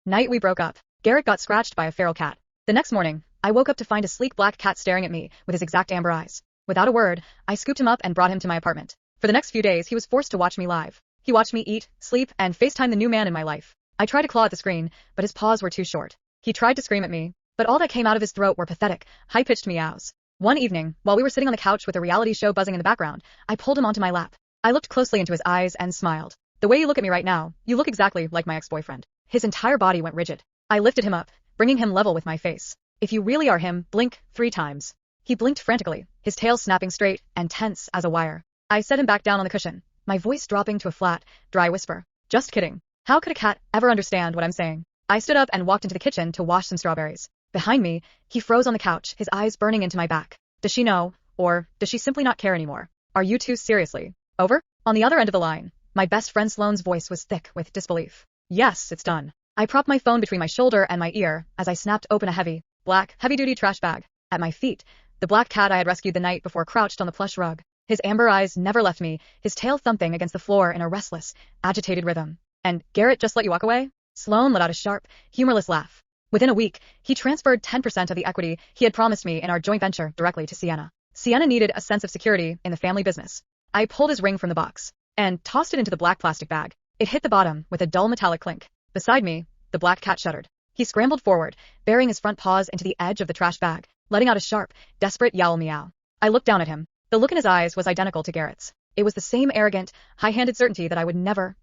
night we broke up, Garrett got scratched by a feral cat. The next morning, I woke up to find a sleek black cat staring at me with his exact amber eyes. Without a word, I scooped him up and brought him to my apartment. For the next few days, he was forced to watch me live. He watched me eat, sleep, and FaceTime the new man in my life. I tried to claw at the screen, but his paws were too short. He tried to scream at me, but all that came out of his throat were pathetic, high-pitched meows. One evening, while we were sitting on the couch with a reality show buzzing in the background, I pulled him onto my lap. I looked closely into his eyes and smiled. The way you look at me right now, you look exactly like my ex-boyfriend. His entire body went rigid. I lifted him up, bringing him level with my face. If you really are him, blink 3 times. He blinked frantically, his tail snapping straight and tense as a wire. I set him back down on the cushion, my voice dropping to a flat, dry whisper. Just kidding. How could a cat ever understand what I'm saying? I stood up and walked into the kitchen to wash some strawberries. Behind me, he froze on the couch, his eyes burning into my back. Does she know, or does she simply not care anymore? Are you two seriously over? On the other end of the line, my best friend Sloane's voice was thick with disbelief. Yes, it's done. I propped my phone between my shoulder and my ear as I snapped open a heavy, black, heavy-duty trash bag. At my feet, the black cat I had rescued the night before crouched on the plush rug. His amber eyes never left me, his tail thumping against the floor in a restless, agitated rhythm. And Garrett just let you walk away? Sloane let out a sharp, humorless laugh. Within a week, he transferred 10% of the equity he had promised me in our joint venture directly to Sienna. Sienna needed a sense of security in the family business. I pulled his ring from the box and tossed it into the black plastic bag. It hit the bottom with a dull metallic clink. Beside me, the black cat shuddered. He scrambled forward, burying his front paws into the edge of the trash bag, letting out a sharp, desperate yowl meow. I looked down at him. The look in his eyes was identical to Garrett's. It was the same arrogant, high-handed certainty that I would never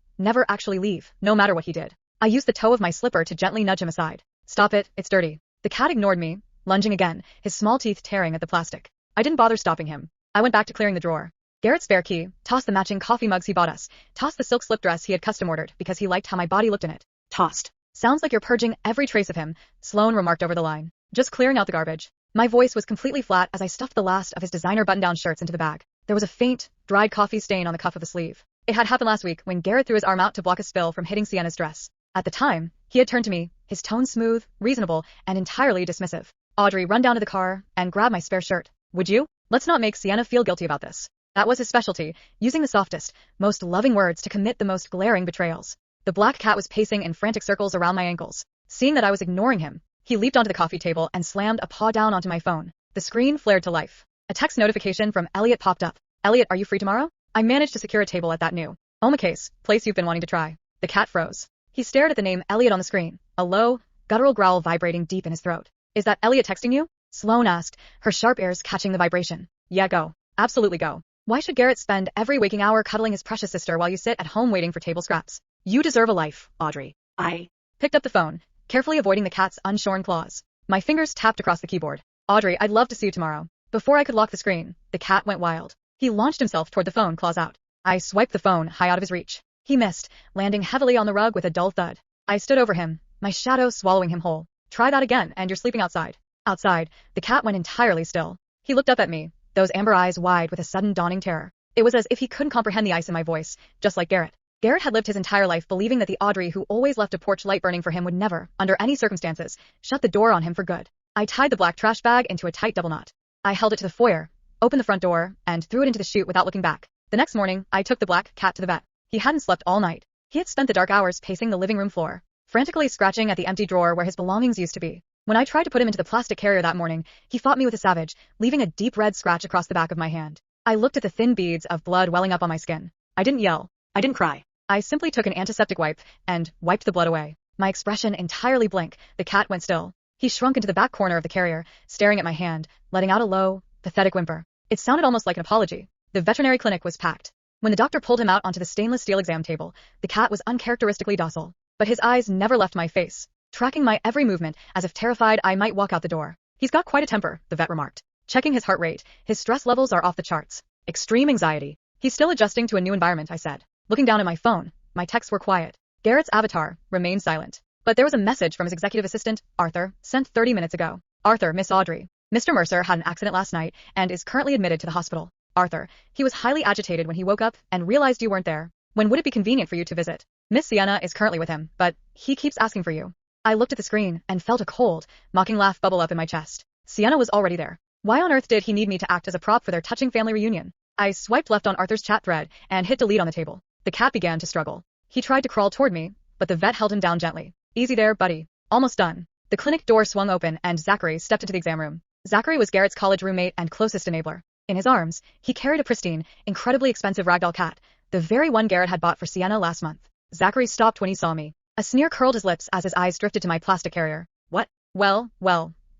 actually leave, no matter what he did. I used the toe of my slipper to gently nudge him aside. Stop it, it's dirty. The cat ignored me, lunging again, his small teeth tearing at the plastic. I didn't bother stopping him. I went back to clearing the drawer. Garrett's spare key, tossed the matching coffee mugs he bought us, tossed the silk slip dress he had custom ordered because he liked how my body looked in it. Tossed. Sounds like you're purging every trace of him, Sloane remarked over the line. Just clearing out the garbage. My voice was completely flat as I stuffed the last of his designer button-down shirts into the bag. There was a faint, dried coffee stain on the cuff of the sleeve. It had happened last week when Garrett threw his arm out to block a spill from hitting Sienna's dress. At the time, he had turned to me, his tone smooth, reasonable, and entirely dismissive. Audrey, run down to the car and grab my spare shirt. Would you? Let's not make Sienna feel guilty about this. That was his specialty, using the softest, most loving words to commit the most glaring betrayals. The black cat was pacing in frantic circles around my ankles. Seeing that I was ignoring him, he leaped onto the coffee table and slammed a paw down onto my phone. The screen flared to life. A text notification from Elliot popped up. Elliot, are you free tomorrow? I managed to secure a table at that new omakase place you've been wanting to try. The cat froze. He stared at the name Elliot on the screen, a low, guttural growl vibrating deep in his throat. Is that Elliot texting you? Sloane asked, her sharp ears catching the vibration. Yeah, go. Absolutely go. Why should Garrett spend every waking hour cuddling his precious sister while you sit at home waiting for table scraps? You deserve a life, Audrey. I picked up the phone, carefully avoiding the cat's unshorn claws. My fingers tapped across the keyboard. Audrey, I'd love to see you tomorrow. Before I could lock the screen, the cat went wild. He launched himself toward the phone, claws out. I swiped the phone high out of his reach. He missed, landing heavily on the rug with a dull thud. I stood over him, my shadow swallowing him whole. Try that again, and you're sleeping outside. Outside, the cat went entirely still. He looked up at me, those amber eyes wide with a sudden dawning terror. It was as if he couldn't comprehend the ice in my voice, just like Garrett. Garrett had lived his entire life believing that the Audrey who always left a porch light burning for him would never, under any circumstances, shut the door on him for good. I tied the black trash bag into a tight double knot. I held it to the foyer, opened the front door, and threw it into the chute without looking back. The next morning, I took the black cat to the vet. He hadn't slept all night. He had spent the dark hours pacing the living room floor, frantically scratching at the empty drawer where his belongings used to be. When I tried to put him into the plastic carrier that morning, he fought me with a savage, leaving a deep red scratch across the back of my hand. I looked at the thin beads of blood welling up on my skin. I didn't yell. I didn't cry. I simply took an antiseptic wipe and wiped the blood away. My expression entirely blank, the cat went still. He shrunk into the back corner of the carrier, staring at my hand, letting out a low, pathetic whimper. It sounded almost like an apology. The veterinary clinic was packed. When the doctor pulled him out onto the stainless steel exam table, the cat was uncharacteristically docile. But his eyes never left my face, tracking my every movement as if terrified I might walk out the door. He's got quite a temper, the vet remarked. Checking his heart rate, his stress levels are off the charts. Extreme anxiety. He's still adjusting to a new environment, I said. Looking down at my phone, my texts were quiet. Garrett's avatar remained silent. But there was a message from his executive assistant, Arthur, sent 30 minutes ago. Arthur, Miss Audrey. Mr. Mercer had an accident last night and is currently admitted to the hospital. Arthur, he was highly agitated when he woke up and realized you weren't there. When would it be convenient for you to visit? Miss Sienna is currently with him, but he keeps asking for you. I looked at the screen and felt a cold, mocking laugh bubble up in my chest. Sienna was already there. Why on earth did he need me to act as a prop for their touching family reunion? I swiped left on Arthur's chat thread and hit delete on the table. The cat began to struggle. He tried to crawl toward me, but the vet held him down gently. Easy there, buddy. Almost done. The clinic door swung open and Zachary stepped into the exam room. Zachary was Garrett's college roommate and closest enabler. In his arms, he carried a pristine, incredibly expensive ragdoll cat, the very one Garrett had bought for Sienna last month. Zachary stopped when he saw me. A sneer curled his lips as his eyes drifted to my plastic carrier. What? Well,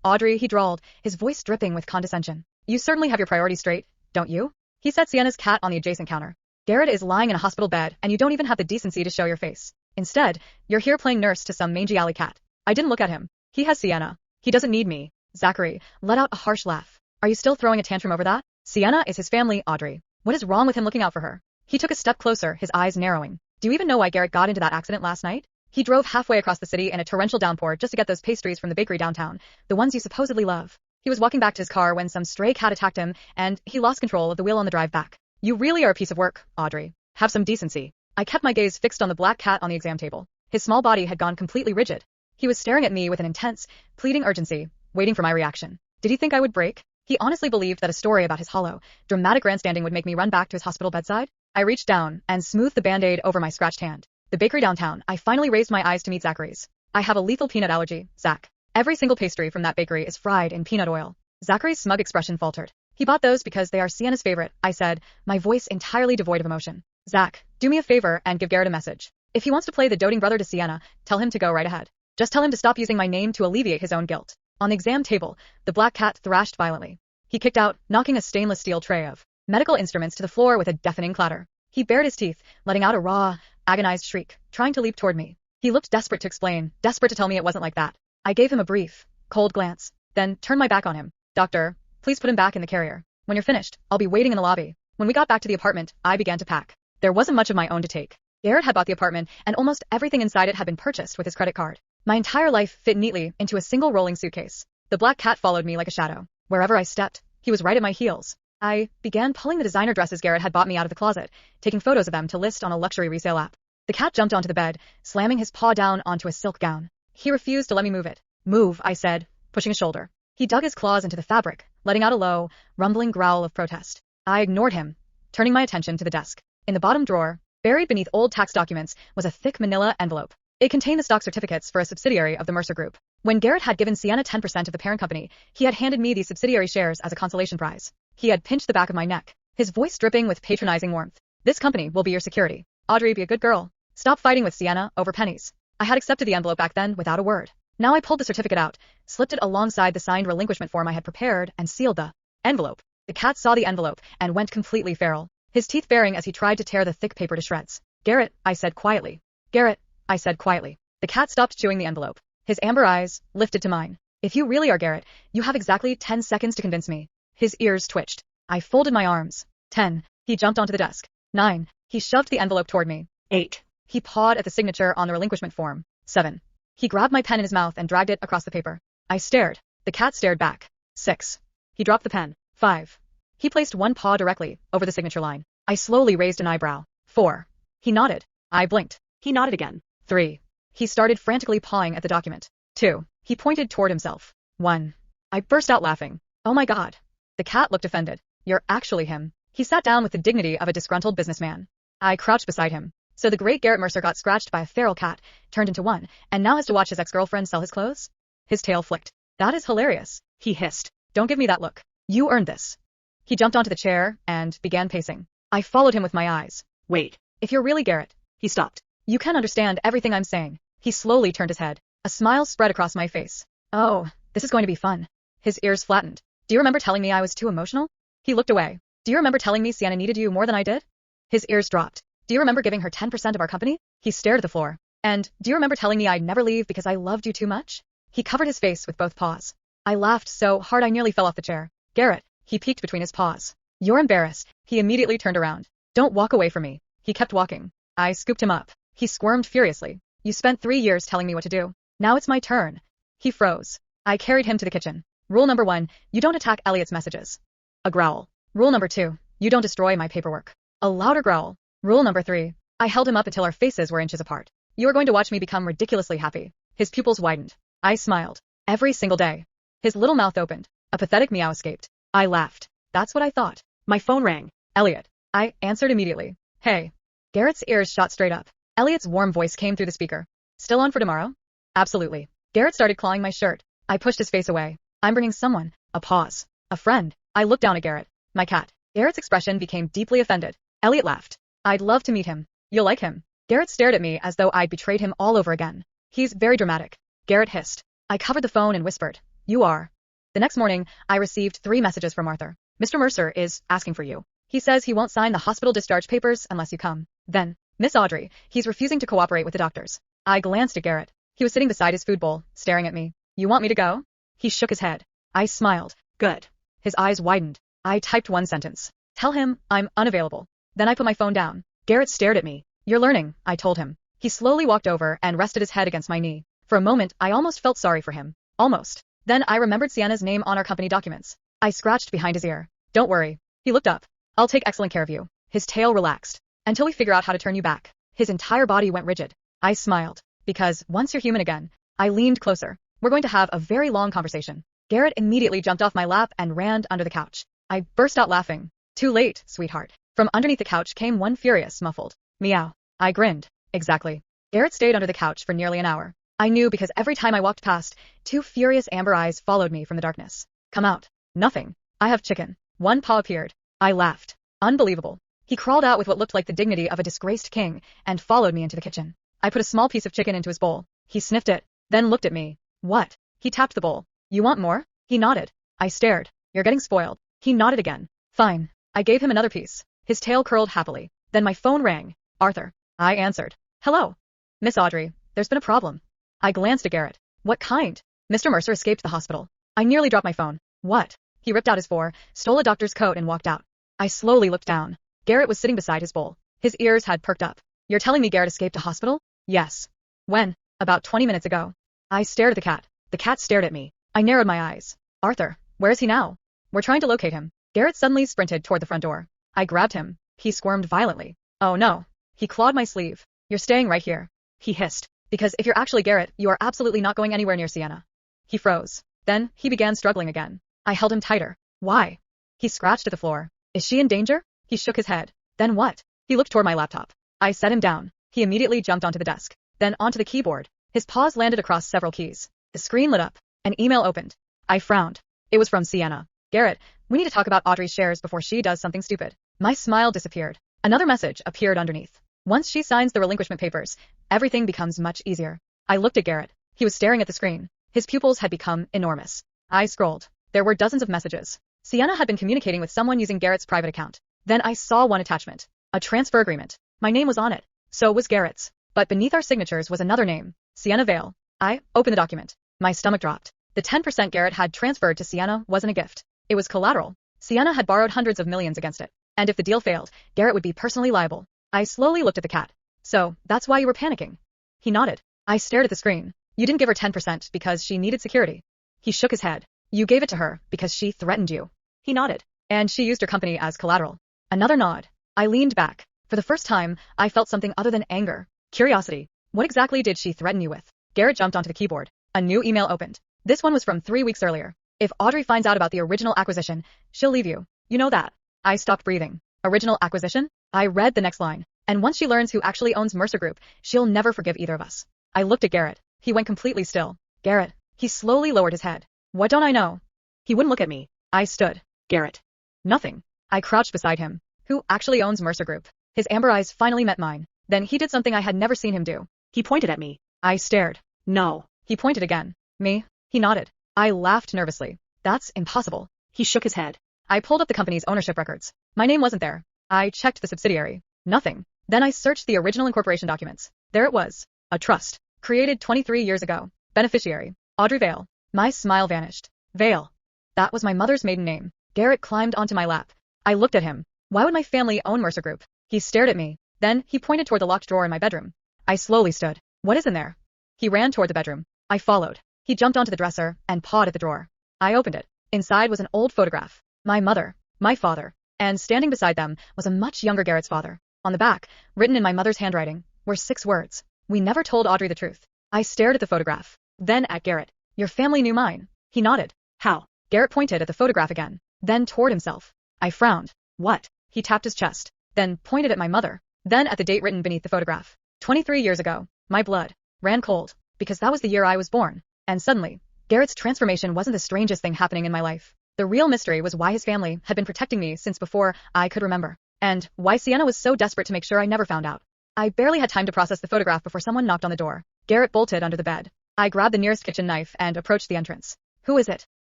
Audrey, he drawled, his voice dripping with condescension. You certainly have your priorities straight, don't you? He set Sienna's cat on the adjacent counter. Garrett is lying in a hospital bed and you don't even have the decency to show your face. Instead, you're here playing nurse to some mangy alley cat. I didn't look at him. He has Sienna. He doesn't need me. Zachary let out a harsh laugh. Are you still throwing a tantrum over that? Sienna is his family, Audrey. What is wrong with him looking out for her? He took a step closer, his eyes narrowing. Do you even know why Garrett got into that accident last night? He drove halfway across the city in a torrential downpour just to get those pastries from the bakery downtown, the ones you supposedly love. He was walking back to his car when some stray cat attacked him, and he lost control of the wheel on the drive back. You really are a piece of work, Audrey. Have some decency. I kept my gaze fixed on the black cat on the exam table. His small body had gone completely rigid. He was staring at me with an intense, pleading urgency, waiting for my reaction. Did he think I would break? He honestly believed that a story about his hollow, dramatic grandstanding would make me run back to his hospital bedside? I reached down and smoothed the band-aid over my scratched hand. The bakery downtown, I finally raised my eyes to meet Zachary's. I have a lethal peanut allergy, Zach. Every single pastry from that bakery is fried in peanut oil. Zachary's smug expression faltered. He bought those because they are Sienna's favorite, I said, my voice entirely devoid of emotion. Zach, do me a favor and give Garrett a message. If he wants to play the doting brother to Sienna, tell him to go right ahead. Just tell him to stop using my name to alleviate his own guilt. On the exam table, the black cat thrashed violently. He kicked out, knocking a stainless steel tray of medical instruments to the floor with a deafening clatter. He bared his teeth, letting out a raw, agonized shriek, trying to leap toward me. He looked desperate to explain, desperate to tell me it wasn't like that. I gave him a brief, cold glance, then turned my back on him. Doctor, please put him back in the carrier. When you're finished, I'll be waiting in the lobby. When we got back to the apartment, I began to pack. There wasn't much of my own to take. Garrett had bought the apartment, and almost everything inside it had been purchased with his credit card. My entire life fit neatly into a single rolling suitcase. The black cat followed me like a shadow. Wherever I stepped, he was right at my heels. I began pulling the designer dresses Garrett had bought me out of the closet, taking photos of them to list on a luxury resale app. The cat jumped onto the bed, slamming his paw down onto a silk gown. He refused to let me move it. Move, I said, pushing a shoulder. He dug his claws into the fabric, letting out a low, rumbling growl of protest. I ignored him, turning my attention to the desk. In the bottom drawer, buried beneath old tax documents, was a thick manila envelope. It contained the stock certificates for a subsidiary of the Mercer Group. When Garrett had given Sienna 10% of the parent company, he had handed me these subsidiary shares as a consolation prize. He had pinched the back of my neck, his voice dripping with patronizing warmth. This company will be your security. Audrey, be a good girl. Stop fighting with Sienna over pennies. I had accepted the envelope back then without a word. Now I pulled the certificate out, slipped it alongside the signed relinquishment form I had prepared, and sealed the envelope. The cat saw the envelope and went completely feral, his teeth baring as he tried to tear the thick paper to shreds. Garrett, I said quietly. Garrett, I said quietly. The cat stopped chewing the envelope. His amber eyes lifted to mine. If you really are Garrett, you have exactly 10 seconds to convince me. His ears twitched. I folded my arms. 10. He jumped onto the desk. 9. He shoved the envelope toward me. 8. He pawed at the signature on the relinquishment form. 7. He grabbed my pen in his mouth and dragged it across the paper. I stared. The cat stared back. 6. He dropped the pen. 5. He placed one paw directly over the signature line. I slowly raised an eyebrow. 4. He nodded. I blinked. He nodded again. 3. He started frantically pawing at the document. 2. He pointed toward himself. 1. I burst out laughing. Oh my God. The cat looked offended. You're actually him. He sat down with the dignity of a disgruntled businessman. I crouched beside him. So the great Garrett Mercer got scratched by a feral cat, turned into one, and now has to watch his ex-girlfriend sell his clothes? His tail flicked. That is hilarious, he hissed. Don't give me that look. You earned this. He jumped onto the chair and began pacing. I followed him with my eyes. Wait. If you're really Garrett. He stopped. You can understand everything I'm saying. He slowly turned his head. A smile spread across my face. Oh, this is going to be fun. His ears flattened. Do you remember telling me I was too emotional? He looked away. Do you remember telling me Sienna needed you more than I did? His ears dropped. Do you remember giving her 10% of our company? He stared at the floor. And do you remember telling me I'd never leave because I loved you too much? He covered his face with both paws. I laughed so hard I nearly fell off the chair. Garrett, he peeked between his paws. You're embarrassed. He immediately turned around. Don't walk away from me. He kept walking. I scooped him up. He squirmed furiously. You spent 3 years telling me what to do. Now it's my turn. He froze. I carried him to the kitchen. Rule number 1, you don't attack Elliot's messages. A growl. Rule number 2, you don't destroy my paperwork. A louder growl. Rule number 3, I held him up until our faces were inches apart. You are going to watch me become ridiculously happy. His pupils widened. I smiled. Every single day. His little mouth opened. A pathetic meow escaped. I laughed. That's what I thought. My phone rang. Elliot. I answered immediately. Hey. Garrett's ears shot straight up. Elliot's warm voice came through the speaker. Still on for tomorrow? Absolutely. Garrett started clawing my shirt. I pushed his face away. I'm bringing someone. A pause. A friend. I looked down at Garrett. My cat. Garrett's expression became deeply offended. Elliot laughed. I'd love to meet him. You'll like him. Garrett stared at me as though I'd betrayed him all over again. He's very dramatic. Garrett hissed. I covered the phone and whispered, "You are." The next morning, I received 3 messages from Arthur. Mr. Mercer is asking for you. He says he won't sign the hospital discharge papers unless you come. Then, Miss Audrey, he's refusing to cooperate with the doctors. I glanced at Garrett. He was sitting beside his food bowl, staring at me. You want me to go? He shook his head. I smiled. Good. His eyes widened. I typed 1 sentence. Tell him I'm unavailable. Then I put my phone down. Garrett stared at me. You're learning, I told him. He slowly walked over and rested his head against my knee. For a moment, I almost felt sorry for him. Almost. Then I remembered Sienna's name on our company documents. I scratched behind his ear. Don't worry. He looked up. I'll take excellent care of you. His tail relaxed. Until we figure out how to turn you back. His entire body went rigid. I smiled. Because, once you're human again, I leaned closer. We're going to have a very long conversation. Garrett immediately jumped off my lap and ran under the couch. I burst out laughing. Too late, sweetheart. From underneath the couch came one furious, muffled meow. I grinned. Exactly. Garrett stayed under the couch for nearly an hour. I knew because every time I walked past, 2 furious amber eyes followed me from the darkness. Come out. Nothing. I have chicken. One paw appeared. I laughed. Unbelievable. He crawled out with what looked like the dignity of a disgraced king and followed me into the kitchen. I put a small piece of chicken into his bowl. He sniffed it, then looked at me. What? He tapped the bowl. You want more? He nodded. I stared. You're getting spoiled. He nodded again. Fine. I gave him another piece. His tail curled happily. Then my phone rang. Arthur. I answered. Hello. Miss Audrey, there's been a problem. I glanced at Garrett. What kind? Mr. Mercer escaped the hospital. I nearly dropped my phone. What? He ripped out his stole a doctor's coat and walked out. I slowly looked down. Garrett was sitting beside his bowl. His ears had perked up. You're telling me Garrett escaped a hospital? Yes. When? About 20 minutes ago. I stared at the cat. The cat stared at me. I narrowed my eyes. Arthur, where is he now? We're trying to locate him. Garrett suddenly sprinted toward the front door. I grabbed him. He squirmed violently. Oh no. He clawed my sleeve. You're staying right here. He hissed. Because if you're actually Garrett, you are absolutely not going anywhere near Sienna. He froze. Then, he began struggling again. I held him tighter. Why? He scratched at the floor. Is she in danger? He shook his head. Then what? He looked toward my laptop. I set him down. He immediately jumped onto the desk. Then onto the keyboard. His paws landed across several keys. The screen lit up. An email opened. I frowned. It was from Sienna. Garrett, we need to talk about Audrey's shares before she does something stupid. My smile disappeared. Another message appeared underneath. Once she signs the relinquishment papers, everything becomes much easier. I looked at Garrett. He was staring at the screen. His pupils had become enormous. I scrolled. There were dozens of messages. Sienna had been communicating with someone using Garrett's private account. Then I saw one attachment. A transfer agreement. My name was on it. So was Garrett's. But beneath our signatures was another name. Sienna Vale. I opened the document. My stomach dropped. The 10% Garrett had transferred to Sienna wasn't a gift. It was collateral. Sienna had borrowed hundreds of millions against it. And if the deal failed, Garrett would be personally liable. I slowly looked at the cat. So, that's why you were panicking. He nodded. I stared at the screen. You didn't give her 10% because she needed security. He shook his head. You gave it to her because she threatened you. He nodded. And she used her company as collateral. Another nod. I leaned back. For the first time, I felt something other than anger. Curiosity. What exactly did she threaten you with? Garrett jumped onto the keyboard. A new email opened. This one was from 3 weeks earlier. If Audrey finds out about the original acquisition, she'll leave you. You know that. I stopped breathing. Original acquisition? I read the next line. And once she learns who actually owns Mercer Group, she'll never forgive either of us. I looked at Garrett. He went completely still. Garrett. He slowly lowered his head. What don't I know? He wouldn't look at me. I stood. Garrett. Nothing. I crouched beside him. Who actually owns Mercer Group? His amber eyes finally met mine. Then he did something I had never seen him do. He pointed at me. I stared. No. He pointed again. Me? He nodded. I laughed nervously. That's impossible. He shook his head. I pulled up the company's ownership records. My name wasn't there. I checked the subsidiary. Nothing. Then I searched the original incorporation documents. There it was. A trust. Created 23 years ago. Beneficiary. Audrey Vale. My smile vanished. Vale. That was my mother's maiden name. Garrett climbed onto my lap. I looked at him. Why would my family own Mercer Group? He stared at me. Then, he pointed toward the locked drawer in my bedroom. I slowly stood. What is in there? He ran toward the bedroom. I followed. He jumped onto the dresser and pawed at the drawer. I opened it. Inside was an old photograph. My mother. My father. And standing beside them was a much younger Garrett's father. On the back, written in my mother's handwriting, were 6 words. We never told Audrey the truth. I stared at the photograph. Then at Garrett. Your family knew mine. He nodded. How? Garrett pointed at the photograph again. Then toward himself. I frowned. What? He tapped his chest. Then pointed at my mother. Then at the date written beneath the photograph. 23 years ago. My blood ran cold. because that was the year I was born. And suddenly, Garrett's transformation wasn't the strangest thing happening in my life. The real mystery was why his family had been protecting me since before I could remember, and why Sienna was so desperate to make sure I never found out. I barely had time to process the photograph before someone knocked on the door. Garrett bolted under the bed. I grabbed the nearest kitchen knife and approached the entrance. Who is it?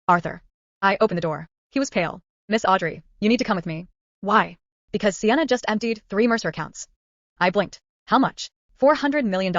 Arthur. I opened the door. He was pale. Miss Audrey, you need to come with me. Why? Because Sienna just emptied 3 Mercer accounts. I blinked. How much? $400 million.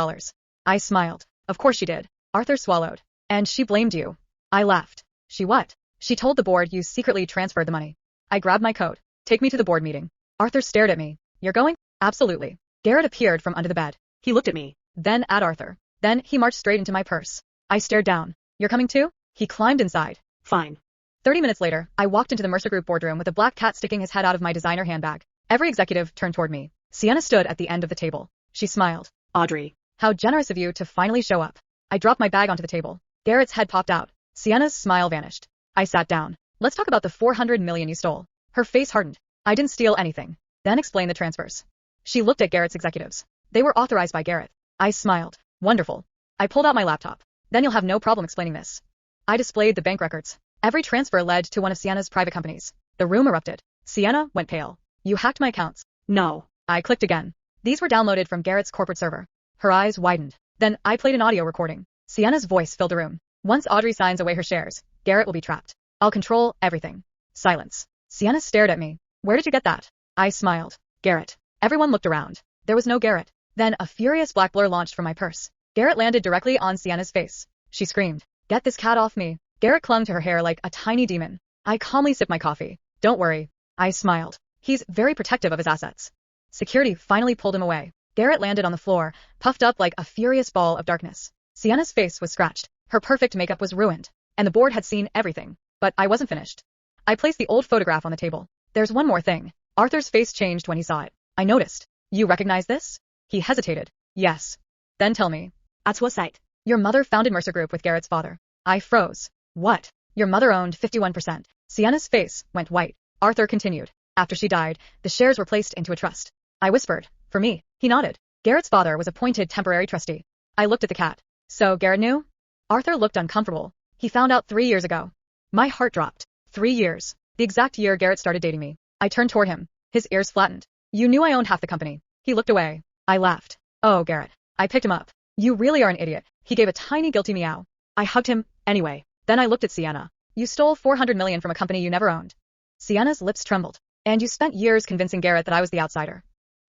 I smiled. Of course she did. Arthur swallowed. And she blamed you. I laughed. She what? She told the board you secretly transferred the money. I grabbed my coat. Take me to the board meeting. Arthur stared at me. You're going? Absolutely. Garrett appeared from under the bed. He looked at me, then at Arthur. Then he marched straight into my purse. I stared down. You're coming too? He climbed inside. Fine. 30 minutes later, I walked into the Mercer Group boardroom with a black cat sticking his head out of my designer handbag. Every executive turned toward me. Sienna stood at the end of the table. She smiled. Audrey. How generous of you to finally show up. I dropped my bag onto the table. Garrett's head popped out. Sienna's smile vanished. I sat down. Let's talk about the $400 million you stole. Her face hardened. I didn't steal anything. Then explain the transfers. She looked at Garrett's executives. They were authorized by Garrett. I smiled. Wonderful. I pulled out my laptop. Then you'll have no problem explaining this. I displayed the bank records. Every transfer led to one of Sienna's private companies. The room erupted. Sienna went pale. You hacked my accounts. No. I clicked again. These were downloaded from Garrett's corporate server. Her eyes widened. Then I played an audio recording. Sienna's voice filled the room. Once Audrey signs away her shares, Garrett will be trapped. I'll control everything. Silence. Sienna stared at me. Where did you get that? I smiled. Garrett. Everyone looked around. There was no Garrett. Then a furious black blur launched from my purse. Garrett landed directly on Sienna's face. She screamed. Get this cat off me. Garrett clung to her hair like a tiny demon. I calmly sipped my coffee. Don't worry. I smiled. He's very protective of his assets. Security finally pulled him away. Garrett landed on the floor, puffed up like a furious ball of darkness. Sienna's face was scratched. Her perfect makeup was ruined. And the board had seen everything. But I wasn't finished. I placed the old photograph on the table. There's one more thing. Arthur's face changed when he saw it. I noticed. You recognize this? He hesitated. Yes. Then tell me. At what site? Your mother founded Mercer Group with Garrett's father. I froze. What? Your mother owned 51%. Sienna's face went white. Arthur continued. After she died, the shares were placed into a trust. I whispered. For me. He nodded. Garrett's father was appointed temporary trustee. I looked at the cat. So Garrett knew? Arthur looked uncomfortable. He found out 3 years ago. My heart dropped. 3 years. The exact year Garrett started dating me. I turned toward him. His ears flattened. You knew I owned half the company. He looked away. I laughed. Oh, Garrett. I picked him up. You really are an idiot. He gave a tiny guilty meow. I hugged him. Anyway. Then I looked at Sienna. You stole $400 million from a company you never owned. Sienna's lips trembled. And you spent years convincing Garrett that I was the outsider.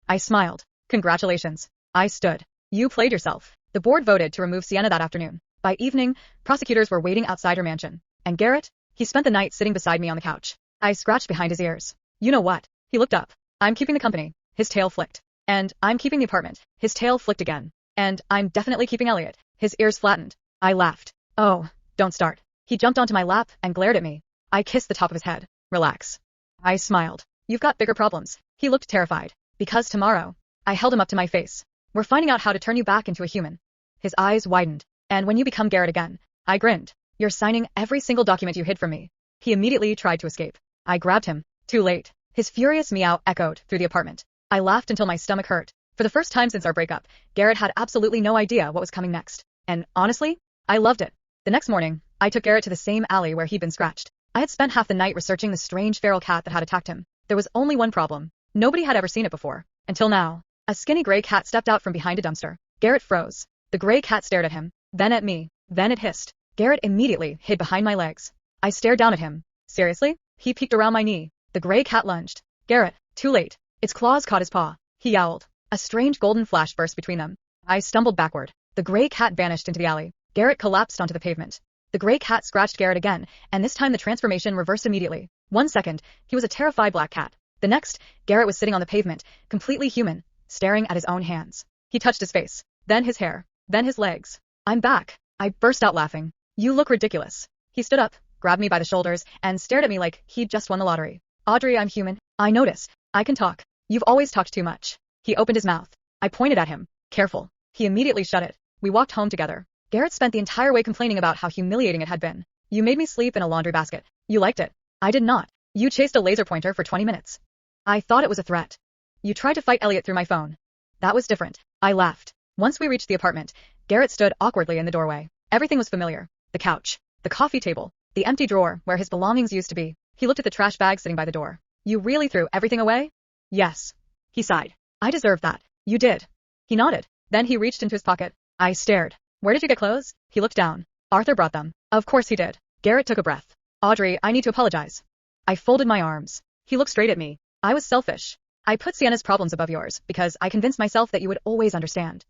I smiled. Congratulations. I stood. You played yourself. The board voted to remove Sienna that afternoon. By evening, prosecutors were waiting outside her mansion. And Garrett? He spent the night sitting beside me on the couch. I scratched behind his ears. You know what? He looked up. I'm keeping the company. His tail flicked. And I'm keeping the apartment. His tail flicked again. And I'm definitely keeping Elliot. His ears flattened. I laughed. Oh, don't start. He jumped onto my lap and glared at me. I kissed the top of his head. Relax. I smiled. You've got bigger problems. He looked terrified. Because tomorrow. I held him up to my face. We're finding out how to turn you back into a human. His eyes widened. And when you become Garrett again. I grinned. You're signing every single document you hid from me. He immediately tried to escape. I grabbed him. Too late. His furious meow echoed through the apartment. I laughed until my stomach hurt. For the first time since our breakup, Garrett had absolutely no idea what was coming next. And honestly, I loved it. The next morning, I took Garrett to the same alley where he'd been scratched. I had spent half the night researching the strange feral cat that had attacked him. There was only one problem. Nobody had ever seen it before. Until now. A skinny gray cat stepped out from behind a dumpster. Garrett froze. The gray cat stared at him, then at me, then it hissed. Garrett immediately hid behind my legs. I stared down at him. Seriously? He peeked around my knee. The gray cat lunged. Garrett, too late. Its claws caught his paw. He yowled. A strange golden flash burst between them. I stumbled backward. The gray cat vanished into the alley. Garrett collapsed onto the pavement. The gray cat scratched Garrett again, and this time the transformation reversed immediately. 1 second, he was a terrified black cat. The next, Garrett was sitting on the pavement, completely human, staring at his own hands. He touched his face, then his hair, then his legs. I'm back. I burst out laughing. You look ridiculous. He stood up, grabbed me by the shoulders, and stared at me like he'd just won the lottery. Audrey, I'm human. I noticed. I can talk. You've always talked too much. He opened his mouth. I pointed at him. Careful. He immediately shut it. We walked home together. Garrett spent the entire way complaining about how humiliating it had been. You made me sleep in a laundry basket. You liked it. I did not. You chased a laser pointer for 20 minutes. I thought it was a threat. You tried to fight Elliot through my phone. That was different. I laughed. Once we reached the apartment, Garrett stood awkwardly in the doorway. Everything was familiar. The couch, the coffee table, the empty drawer where his belongings used to be. He looked at the trash bag sitting by the door. You really threw everything away? Yes. He sighed. I deserve that. You did. He nodded. Then he reached into his pocket. I stared. Where did you get clothes? He looked down. Arthur brought them. Of course he did. Garrett took a breath. Audrey, I need to apologize. I folded my arms. He looked straight at me. I was selfish. I put Sienna's problems above yours because I convinced myself that you would always understand.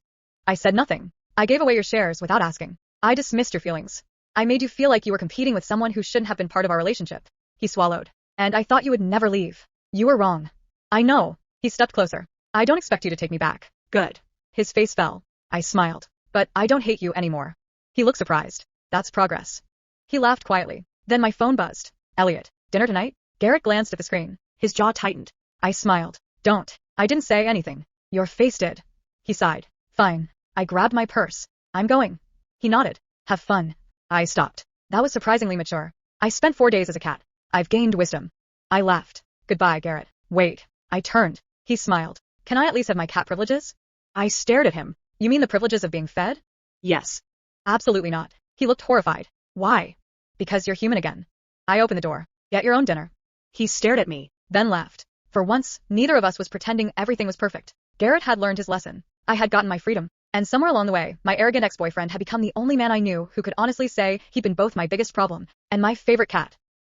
I said nothing. I gave away your shares without asking. I dismissed your feelings. I made you feel like you were competing with someone who shouldn't have been part of our relationship. He swallowed. And I thought you would never leave. You were wrong. I know. He stepped closer. I don't expect you to take me back. Good. His face fell. I smiled. But I don't hate you anymore. He looked surprised. That's progress. He laughed quietly. Then my phone buzzed. Elliot, dinner tonight? Garrett glanced at the screen. His jaw tightened. I smiled. Don't. I didn't say anything. Your face did. He sighed. Fine. I grabbed my purse. I'm going. He nodded. Have fun. I stopped. That was surprisingly mature. I spent 4 days as a cat. I've gained wisdom. I laughed. Goodbye, Garrett. Wait. I turned. He smiled. Can I at least have my cat privileges? I stared at him. You mean the privileges of being fed? Yes. Absolutely not. He looked horrified. Why? Because you're human again. I opened the door. Get your own dinner. He stared at me, then laughed. For once, neither of us was pretending everything was perfect. Garrett had learned his lesson. I had gotten my freedom. And somewhere along the way, my arrogant ex-boyfriend had become the only man I knew who could honestly say he'd been both my biggest problem and my favorite cat.